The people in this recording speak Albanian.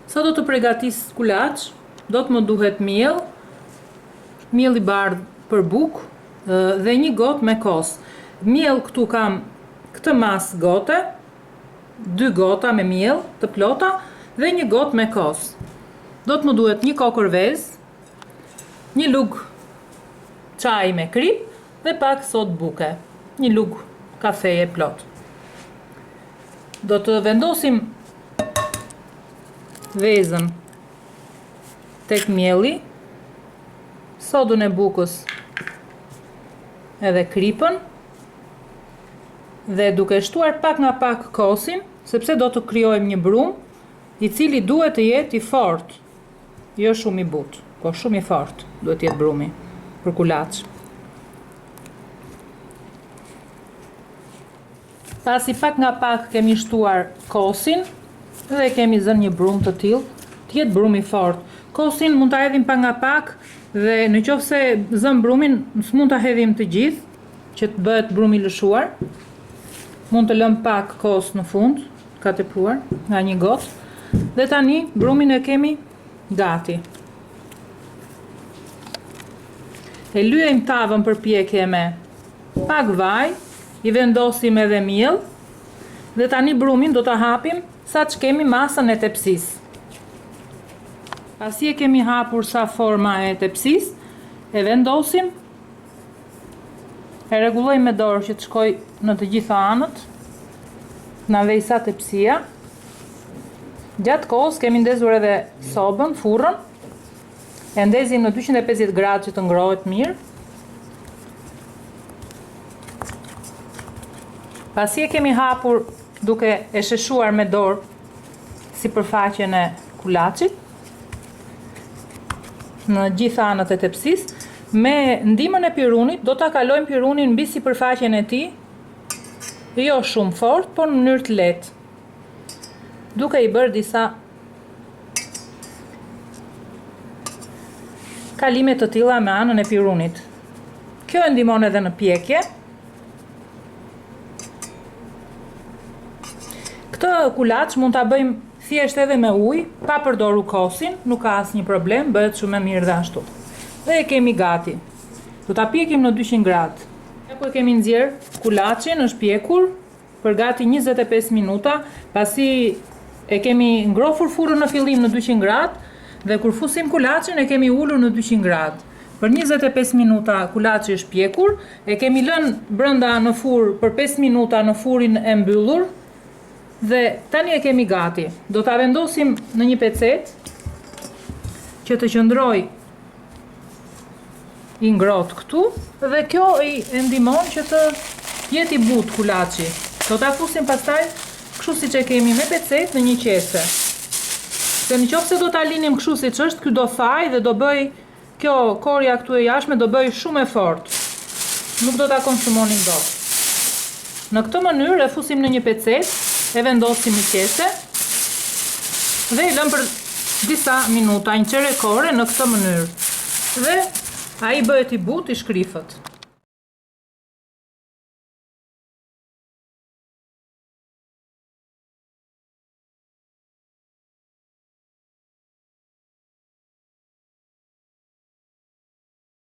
Sa do të përgatis kulaç, do të më duhet miell, miell i bardhë për bukë dhe një gotë me kos. Miell këtu kam këtë mas gote, 2 gota me miell të plota dhe një gotë me kos. Do të më duhet një kokër vezë, një lugë çaji me krip dhe pak sodë buke, një lugë kafeje plot. Do të vendosim vezën tek mielli, sodën e bukës edhe kripën dhe duke shtuar pak nga pak kosin, sepse do të krijojmë një brumë i cili duhet të jetë i fortë, jo shumë i butë, po shumë i fortë duhet të jetë brumi për kulaç. Pasi pak nga pak kemi shtuar kosin dhe kemi zënë një brumë të tillë, të jetë brum i fortë. Kosin mund ta hedhim pak nga pak dhe në qoftë se zëm brumin, s'mund ta hedhim të gjithë që të bëhet brum i lëshuar. Mund të lëm pak kos në fund, ka tepruar nga një gotë. Dhe tani brumin e kemi gati. E lyejmë tavën për pjekje me pak vaj, i vendosim edhe miell dhe tani brumin do ta hapim sa që kemi masën e tepsisë. Pasi e kemi hapur sa forma e tepsisë, e vendosim, e rregullojmë me dorë që të shkoj në të gjitha anët, na vej sa tepsia. Gjatë kohës kemi ndezur edhe sobën, furrën, e ndezim në 250 gradë që të ngrohet mirë. Pasi e kemi hapur duke e sheshuar me dorë sipërfaqen e kulaçit në gjitha anët e tepsisë, me ndihmën e pirunit do ta kalojmë pirunin mbi sipërfaqen e tij, jo shumë fort, por në mënyrë të lehtë, duke i bërë disa kalime të tilla me anën e pirunit. Kjo e ndihmon edhe në pjekje. Këtë kulaç mund ta bëjmë thjesht edhe me ujë, pa përdorur kosin, nuk ka asnjë problem, bëhet shumë e mirë dhe ashtu. Dhe e kemi gati. Do ta pjekim në 200 gradë. Ku e kemi nxjerr kulaçin, është pjekur për gati 25 minuta, pasi e kemi ngrohur furrën në fillim në 200 gradë dhe kur fusim kulaçin e kemi ulur në 200 gradë. Për 25 minuta kulaçi është pjekur, e kemi lënë brenda në furrë për 5 minuta në furrin e mbyllur. Dhe tani e kemi gati. Do ta vendosim në një pecet që të qëndroj i ngrohtë këtu dhe kjo i ndihmon që të jetë i butë kulaçi. Do ta fusim pastaj kështu siç e kemi me pecet në një qese. Se nëse do ta linim kështu siç është, ky do thaj dhe do bëj kjo korja këtu e jashtme do bëj shumë e fortë. Nuk do ta konsumonin dot. Në këtë mënyrë e fusim në një pecet, e vendosim në qese dhe i lëm për disa minuta, një çerek ore në këtë mënyrë. Dhe ai bëhet i butë, i shkrifët.